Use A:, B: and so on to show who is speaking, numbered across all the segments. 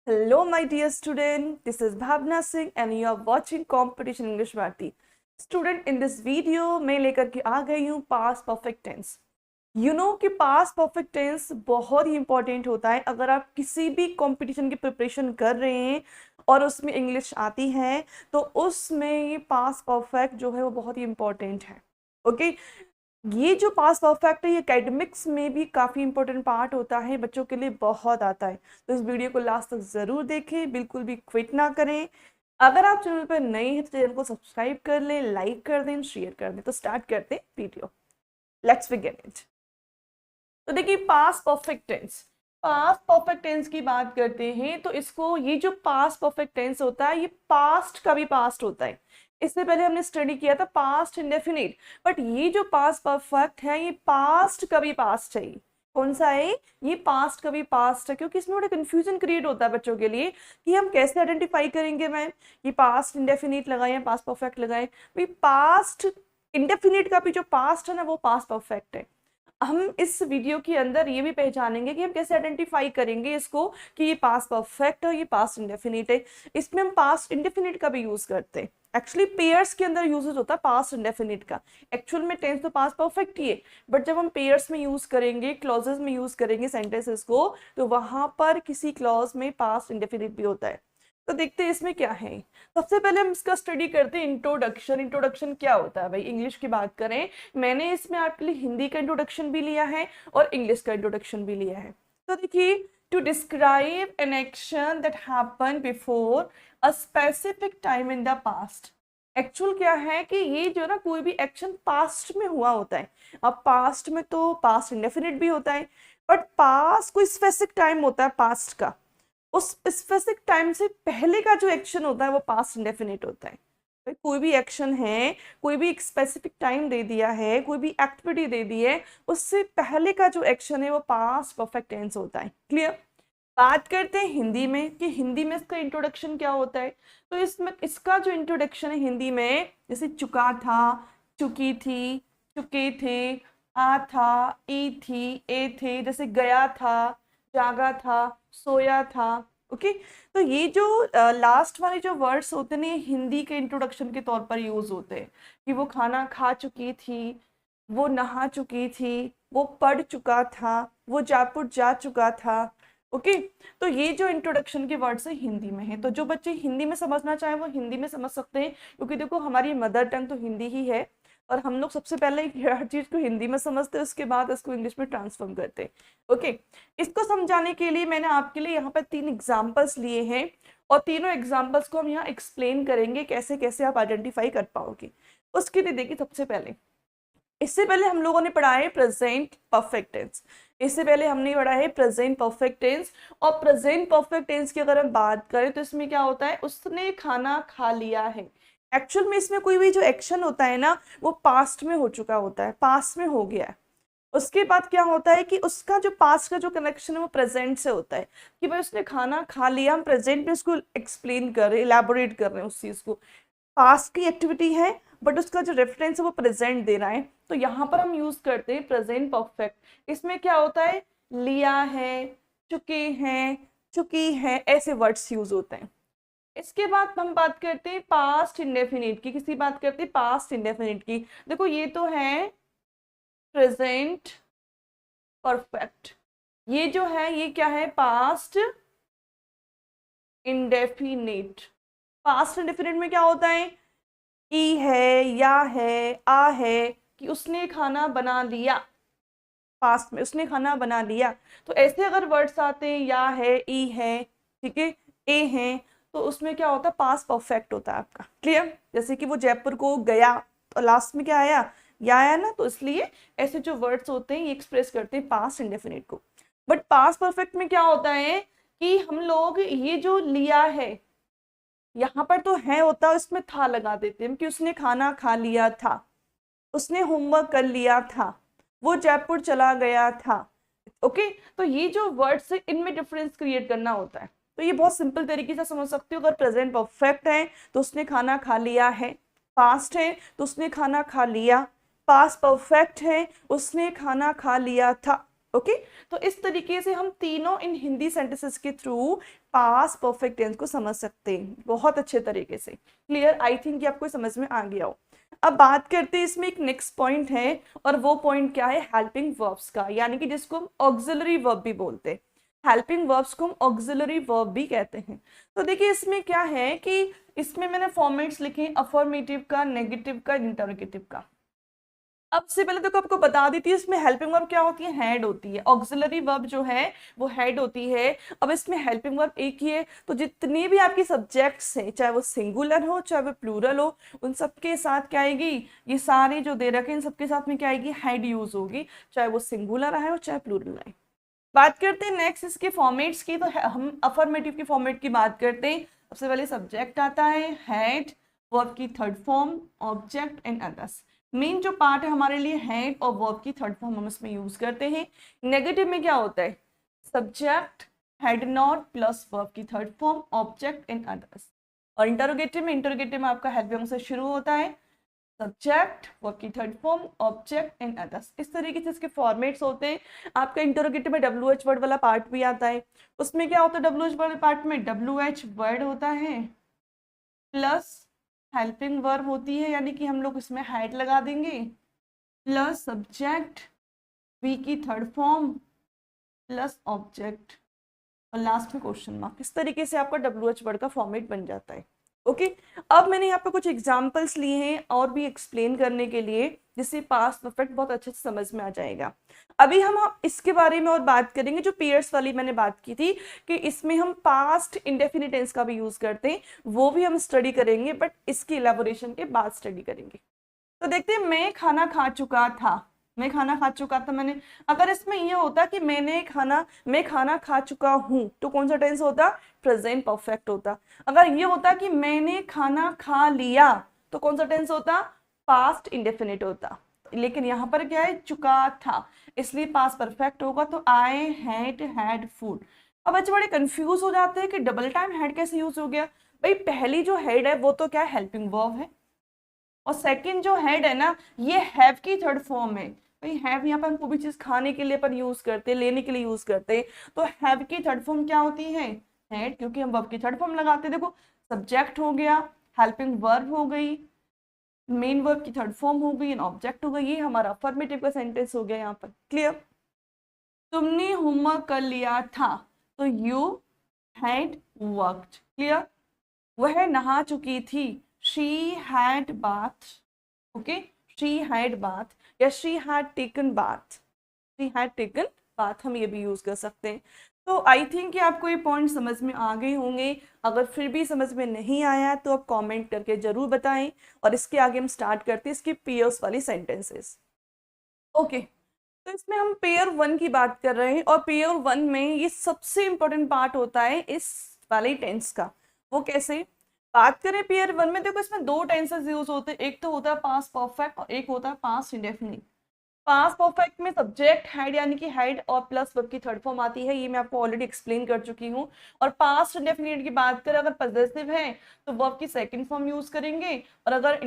A: Hello, my dear student. This is Bhavna Singh, and you are watching Competition English Bharati. Student, in this video मैं लेकर के आ गई हूँ past perfect tense. You know कि past perfect tense बहुत ही इंपॉर्टेंट होता है. अगर आप किसी भी कंपटीशन की प्रिपरेशन कर रहे हैं और उसमें इंग्लिश आती है तो उसमें ये पास्ट परफेक्ट जो है वो बहुत ही इंपॉर्टेंट है. ओके ये जो पास्ट परफेक्ट है ये एकेडमिक्स में भी काफ़ी इंपॉर्टेंट पार्ट होता है, बच्चों के लिए बहुत आता है. तो इस वीडियो को लास्ट तक ज़रूर देखें, बिल्कुल भी क्विट ना करें. अगर आप चैनल पर नए हैं तो चैनल को सब्सक्राइब कर लें, लाइक कर दें, शेयर कर दें. तो स्टार्ट करते हैं वीडियो. Let's begin it. तो देखिए पास्ट परफेक्ट टेंस की बात करते हैं तो इसको ये जो पास्ट परफेक्ट टेंस होता है ये पास्ट का भी पास्ट होता है. इससे पहले हमने स्टडी किया था पास्ट इंडेफिनिट, बट ये जो पास्ट परफेक्ट है ये पास्ट का भी पास्ट है. कौन सा है? ये पास्ट का भी पास्ट है, क्योंकि इसमें थोड़ा कंफ्यूजन क्रिएट होता है बच्चों के लिए कि हम कैसे आइडेंटिफाई करेंगे. मैम ये पास्ट इंडेफिनिट लगाए या पास्ट परफेक्ट लगाए? भाई पास्ट इंडेफिनिट का भी जो पास्ट है ना वो पास्ट परफेक्ट है. हम इस वीडियो के अंदर ये भी पहचानेंगे कि हम कैसे आइडेंटिफाई करेंगे इसको कि ये पास्ट परफेक्ट है, ये पास्ट इंडेफिनिट है. इसमें हम पास्ट इंडेफिनिट का भी यूज करते हैं. एक्चुअली पेयर्स के अंदर यूजेज होता है पास्ट इंडेफिनिट का. एक्चुअल में टेंस तो पास्ट परफेक्ट ही है, बट जब हम पेयर्स में यूज करेंगे, क्लॉजेस में यूज करेंगे सेंटेंसेस को, तो वहां पर किसी क्लॉज में पास्ट इंडेफिनिट भी होता है. तो देखते हैं इसमें क्या है. सबसे पहले हम इसका स्टडी करते हैं इंट्रोडक्शन. इंट्रोडक्शन क्या होता है भाई? इंग्लिश की बात करें, मैंने इसमें आपके लिए हिंदी का इंट्रोडक्शन भी लिया है और इंग्लिश का इंट्रोडक्शन भी लिया है. तो देखिए, to describe an action that happen before a specific time in the past. Actual क्या है कि ये जो ना कोई भी एक्शन पास्ट में हुआ होता है. अब पास्ट में तो पास्ट इंडेफिनिट भी होता है, बट पास्ट कोई स्पेसिफिक टाइम होता है पास्ट का. उस स्पेसिफिक टाइम से पहले का जो एक्शन होता है वो पास्ट इंडेफिनिट होता है. कोई भी एक्शन है, कोई भी एक स्पेसिफिक टाइम दे दिया है, कोई भी एक्टिविटी दे दी है, उससे पहले का जो एक्शन है वो पास्ट परफेक्ट टेंस होता है. क्लियर? बात करते हैं हिंदी में कि हिंदी में इसका इंट्रोडक्शन क्या होता है. तो इसमें इसका जो इंट्रोडक्शन है हिंदी में, जैसे चुका था, चुकी थी, चुके थे, आ था, ई थी, ए थे, जैसे गया था, जागा था, सोया था. ओके तो ये जो लास्ट वाले जो वर्ड्स होते हैं हिंदी के इंट्रोडक्शन के तौर पर यूज होते हैं कि वो खाना खा चुकी थी, वो नहा चुकी थी, वो पढ़ चुका था, वो जयपुर जा चुका था. ओके तो ये जो इंट्रोडक्शन के वर्ड्स है हिंदी में है. तो जो बच्चे हिंदी में समझना चाहें वो हिंदी में समझ सकते हैं, क्योंकि देखो हमारी मदर टंग तो हिंदी ही है और हम लोग सबसे पहले हर चीज को हिंदी में समझते हैं, उसके बाद इसको इंग्लिश में ट्रांसफॉर्म करते हैं. ओके इसको समझाने के लिए मैंने आपके लिए यहाँ पर 3 एग्जाम्पल्स लिए हैं और तीनों एग्जाम्पल्स को हम यहाँ एक्सप्लेन करेंगे कैसे कैसे आप आइडेंटिफाई कर पाओगे. उसके लिए देखिए, सबसे पहले इससे पहले हम लोगों ने पढ़ा है प्रेजेंट परफेक्ट टेंस. इससे पहले हमने पढ़ा है प्रेजेंट परफेक्ट टेंस. और प्रेजेंट परफेक्ट टेंस की अगर हम बात करें तो इसमें क्या होता है, उसने खाना खा लिया है. एक्चुअल में इसमें कोई भी जो एक्शन होता है ना वो पास्ट में हो चुका होता है, पास्ट में हो गया है. उसके बाद क्या होता है कि उसका जो पास्ट का जो कनेक्शन है वो प्रेजेंट से होता है कि भाई उसने खाना खा लिया. हम प्रेजेंट में उसको एक्सप्लेन कर रहे हैं, इलेबोरेट कर रहे हैं उस चीज को. पास्ट की एक्टिविटी है बट उसका जो रेफरेंस है वो प्रेजेंट दे रहा है. तो यहाँ पर हम यूज करते हैं प्रेजेंट परफेक्ट. इसमें क्या होता है, लिया है, चुके हैं, चुकी है, ऐसे वर्ड्स यूज होते हैं. इसके बाद हम बात करते हैं पास्ट इंडेफिनिट की. किसी बात करते हैं पास्ट इंडेफिनिट की. देखो ये तो है प्रेजेंट परफेक्ट, ये जो है ये क्या है, पास्ट इंडेफिनिट. पास्ट इंडेफिनिट में क्या होता है, ई है, या है, आ है, कि उसने खाना बना लिया. पास्ट में उसने खाना बना लिया. तो ऐसे अगर वर्ड्स आते हैं, या है, ई है, ठीक है, ए है, तो उसमें क्या होता है, पास्ट परफेक्ट होता है आपका. क्लियर? जैसे कि वो जयपुर को गया तो लास्ट में क्या आया, या आया ना. तो इसलिए ऐसे जो वर्ड्स होते हैं ये एक्सप्रेस करते हैं पास्ट इंडेफिनिट को. बट पास्ट परफेक्ट में क्या होता है कि हम लोग ये जो लिया है, यहाँ पर तो है होता है, इसमें था लगा देते हैं कि उसने खाना खा लिया था, उसने होमवर्क कर लिया था, वो जयपुर चला गया था. ओके तो ये जो वर्ड्स है इनमें डिफरेंस क्रिएट करना होता है. तो ये बहुत सिंपल तरीके से समझ सकते हो. अगर प्रेजेंट परफेक्ट है तो उसने खाना खा लिया है, पास्ट है तो उसने खाना खा लिया, पास्ट परफेक्ट है उसने खाना खा लिया था. ओके तो इस तरीके से हम तीनों इन हिंदी सेंटेंसेस के थ्रू पास परफेक्ट टेंस को समझ सकते हैं बहुत अच्छे तरीके से। क्लियर? आई थिंक ये आपको समझ में आ गया हो। अब बात करते हैं, इसमें एक नेक्स्ट पॉइंट है और वो पॉइंट क्या है, हेल्पिंग वर्ब्स का, यानी कि जिसको हम ऑक्सिलरी वर्ब भी बोलते हैं। हेल्पिंग वर्ब्स को हम ऑक्सिलरी वर्ब भी कहते हैं। तो देखिए इसमें क्या है कि इसमें मैंने फॉर्मेट्स लिखे अफर्मेटिव का, नेगेटिव का, इंटरोगेटिव का। अब से पहले तो आपको बता दी थी इसमें हेल्पिंग वर्ब क्या होती है, हेड होती है। ऑक्सिलरी वर्ब जो है वो हेड होती है। अब इसमें हेल्पिंग वर्ब एक ही है, तो जितने भी आपकी सब्जेक्ट्स हैं, चाहे वो सिंगुलर हो चाहे वो प्लूरल हो, उन सबके साथ क्या आएगी, ये सारे जो दे रखे हैं इन सबके साथ में क्या आएगी, हेड यूज होगी, चाहे वो सिंगुलर आए और चाहे प्लूरल आए। बात करते हैं नेक्स्ट इसके फॉर्मेट्स की, तो हम अफर्मेटिव की फॉर्मेट की बात करते हैं। सबसे पहले सब्जेक्ट आता है, हेड, वर्ब की third form, object and others. Main जो पार्ट है हमारे लिए हेड और वर्ब की थर्ड फॉर्म हम इसमें यूज करते हैं। नेगेटिव में क्या होता है, subject, had not plus verb की third form, object and others. और इंटरोगेटिव में आपका हेल्पिंग से शुरू होता है, सब्जेक्ट, वर्ब की third form, object and others. इस तरीके से इसके फॉर्मेट्स होते हैं। आपका इंटरोगेटिव में WH वर्ड वाला पार्ट भी आता है। उसमें क्या होता है, WH वाले पार्ट में WH वर्ड होता है प्लस हेल्पिंग वर्ब होती है, यानी कि हम लोग इसमें हेड लगा देंगे, प्लस सब्जेक्ट, वी की थर्ड फॉर्म प्लस ऑब्जेक्ट और लास्ट में क्वेश्चन मार्क। इस तरीके से आपका WH वर्ड का फॉर्मेट बन जाता है। ओके अब मैंने यहाँ पे कुछ एग्जाम्पल्स लिए हैं और भी एक्सप्लेन करने के लिए, जिससे पास्ट परफेक्ट बहुत अच्छे से समझ में आ जाएगा। अभी हम इसके बारे में और बात करेंगे, जो पेयर्स वाली मैंने बात की थी कि इसमें हम पास्ट इंडेफिनिट टेंस का भी यूज करते हैं, वो भी हम स्टडी करेंगे, बट इसकी इलेबोरेशन के बाद स्टडी करेंगे। तो देखते हैं, मैं खाना खा चुका था, मैं खाना खा चुका था। मैंने, अगर इसमें ये होता कि मैं खाना खा चुका हूं, तो कौन सा टेंस होता, प्रेजेंट परफेक्ट होता। अगर ये होता कि मैंने खाना खा लिया, तो कौन सा टेंस होता, पास्ट इंडेफिनिट होता। लेकिन यहाँ पर क्या है, चुका था, इसलिए पास्ट परफेक्ट होगा, तो आई हैड फूड। अब बच्चे बड़े कंफ्यूज हो जाते हैं कि डबल टाइम हैड कैसे यूज हो गया। भाई पहली जो हेड है वो तो क्या है, हेल्पिंग वर्ब है, और सेकंड जो हेड है ना, ये हैव की थर्ड फॉर्म है। भाई हैव यहाँ पर हम कोई भी चीज खाने के लिए अपन यूज करते हैं, लेने के लिए यूज करते हैं, तो हैव की थर्ड फॉर्म क्या होती है, हेड, क्योंकि हम वर्ब की थर्ड फॉर्म लगाते हैं। देखो सब्जेक्ट हो गया, हेल्पिंग वर्ब हो गई, मेन वर्ब की थर्ड फॉर्म हो गई, ऑब्जेक्ट हो गई, ये हमारा अफर्मेटिव का सेंटेंस हो गया यहाँ पर। क्लियर? तुमने होमवर्क कर लिया था, तो यू हैड वर्कड। क्लियर? वह नहा चुकी थी, she had bath. Okay, she had bath या she had taken bath, she had taken bath हम ये भी यूज कर सकते हैं। तो आई थिंक कि आपको ये पॉइंट समझ में आ गए होंगे। अगर फिर भी समझ में नहीं आया तो आप कमेंट करके जरूर बताएं, और इसके आगे हम स्टार्ट करते हैं इसकी पेयर्स वाली सेंटेंसेस। ओके तो इसमें हम पेयर वन की बात कर रहे हैं, और पेयर वन में ये सबसे इंपॉर्टेंट पार्ट होता है इस वाले टेंस का। वो कैसे, बात करें पेयर वन में, देखो इसमें दो टेंसेस यूज होते हैं, एक तो होता है पास्ट परफेक्ट और एक होता है पास्ट इंडेफिनिट। पास्ट परफेक्ट में सब्जेक्ट हेड, यानी कि हेड और प्लस वर्ब की थर्ड फॉर्म आती है, ये मैं आपको ऑलरेडी एक्सप्लेन कर चुकी हूँ। और पास्ट इंडेफिनिट की बात करें, अगर पॉजिटिव है तो वर्ब की सेकंड फॉर्म यूज करेंगे, और अगर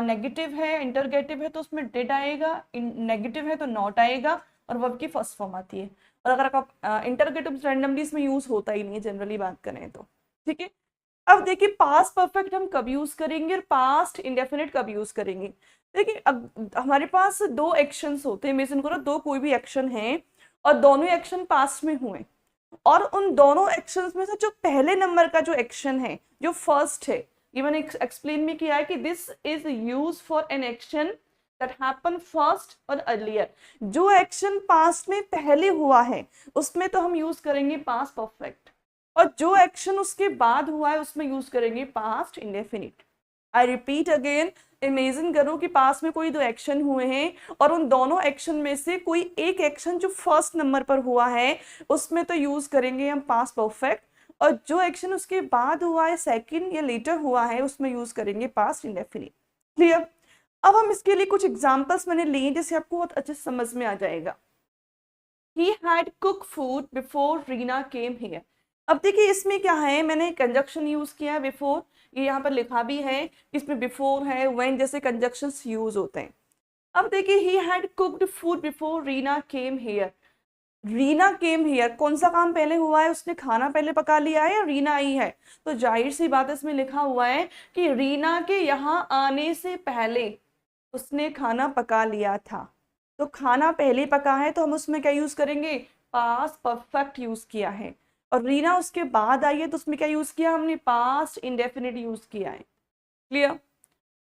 A: नेगेटिव है, इंटरगेटिव है, तो उसमें डिड आएगा, नेगेटिव है तो नॉट आएगा, और वर्ब की फर्स्ट फॉर्म आती है। और अगर आप इंटरगेटिव रैंडमली इसमें यूज होता ही नहीं है, जनरली बात करें तो। ठीक है, अब देखिए पास्ट परफेक्ट हम कब यूज करेंगे और पास्ट इंडेफिनिट कब यूज करेंगे। देखिए अब हमारे पास दो एक्शंस होते हैं, इमेजिन करो दो कोई भी एक्शन है और दोनों एक्शन पास्ट में हुए, और उन दोनों एक्शंस में से जो पहले नंबर का जो एक्शन है, जो फर्स्ट है, ये मैंने एक्सप्लेन भी किया है कि this is use for an action that happen first और अर्लियर। जो एक्शन पास्ट में पहले हुआ है उसमें तो हम यूज करेंगे पास्ट परफेक्ट, और जो एक्शन उसके बाद हुआ है उसमें यूज करेंगे past indefinite. I repeat again, imagine करो कि पास में कोई दो एक्शन हुए हैं, और उन दोनों एक्शन में से कोई एक एक्शन जो फर्स्ट नंबर पर हुआ है उसमें तो यूज करेंगे हम पास्ट परफेक्ट, और जो एक्शन उसके बाद हुआ है, सेकंड या लेटर हुआ है, उसमें यूज करेंगे पास्ट इंडेफिनिट। क्लियर? अब हम इसके लिए कुछ एग्जाम्पल्स मैंने लिए जिससे आपको बहुत अच्छे से समझ में आ जाएगा। He had cooked food before Reena came here. अब देखिए इसमें क्या है, मैंने कंजक्शन यूज किया है बिफोर, ये यहाँ पर लिखा भी है, इसमें बिफोर है, व्हेन जैसे कंजक्शंस यूज होते हैं। अब देखिए he had cooked food before Reena came here. Reena came here, कौन सा काम पहले हुआ है, उसने खाना पहले पका लिया है या रीना आई है? तो जाहिर सी बात है इसमें लिखा हुआ है कि रीना के यहाँ आने से पहले उसने खाना पका लिया था। तो खाना पहले पका है तो हम उसमें क्या यूज करेंगे, पास्ट परफेक्ट यूज किया है। और रीना उसके बाद आई है तो उसमें क्या यूज किया हमने, पास्ट इंडेफिनिट यूज किया है। Clear?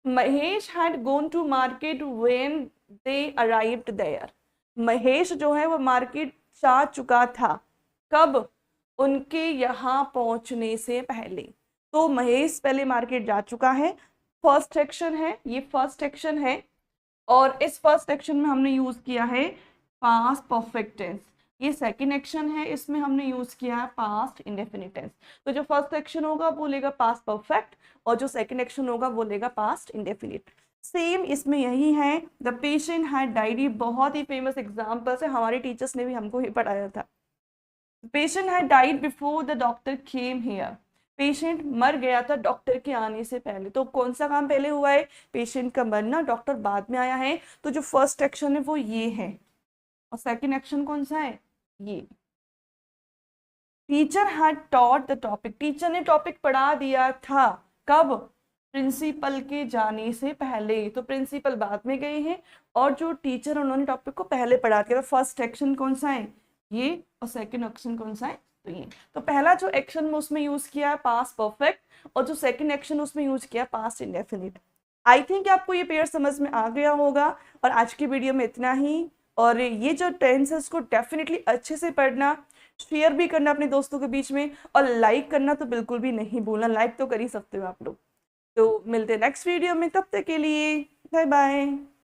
A: Mahesh had gone to market when they arrived there. Mahesh जो है वो मार्केट जा चुका था, कब, उनके यहाँ पहुंचने से पहले। तो महेश पहले मार्केट जा चुका है, फर्स्ट एक्शन है, ये फर्स्ट एक्शन है। और इस फर्स्ट एक्शन में हमने यूज किया है पास्ट परफेक्ट टेंस। ये सेकंड एक्शन है, इसमें हमने यूज किया है पास्ट इंडेफिनिट टेंस। तो जो फर्स्ट एक्शन होगा वो लेगा पास्ट परफेक्ट, और जो सेकंड एक्शन होगा वो लेगा पास्ट इंडेफिनिट। सेम इसमें यही है। द पेशेंट हैड डाइड, ये बहुत ही फेमस एग्जाम्पल्स है, हमारे टीचर्स ने भी हमको ही पढ़ाया था। Patient had died before the doctor came here. Patient मर गया था डॉक्टर के आने से पहले। तो कौन सा काम पहले हुआ है, पेशेंट का मरना, डॉक्टर बाद में आया है। तो जो फर्स्ट एक्शन है वो ये है, और सेकंड एक्शन कौन सा है, ये। Teacher had taught the topic, teacher ने टॉपिक पढ़ा दिया था, कब, प्रिंसिपल के जाने से पहले। तो प्रिंसिपल बाद में गए हैं, और जो टीचर उन्होंने टॉपिक को पहले पढ़ा दिया। फर्स्ट एक्शन कौन सा है, ये, और सेकंड एक्शन कौन सा है, तो ये। तो पहला जो एक्शन में उसमें यूज किया है पास्ट परफेक्ट, और जो सेकंड एक्शन उसमें यूज किया पास्ट इंडेफिनिट। आई थिंक आपको ये पेयर समझ में आ गया होगा। और आज की वीडियो में इतना ही। और ये जो टेंस है उसको डेफिनेटली अच्छे से पढ़ना, शेयर भी करना अपने दोस्तों के बीच में, और लाइक करना तो बिल्कुल भी नहीं भूलना। लाइक तो कर ही सकते हो आप लोग। तो मिलते हैं नेक्स्ट वीडियो में, तब तक के लिए बाय बाय।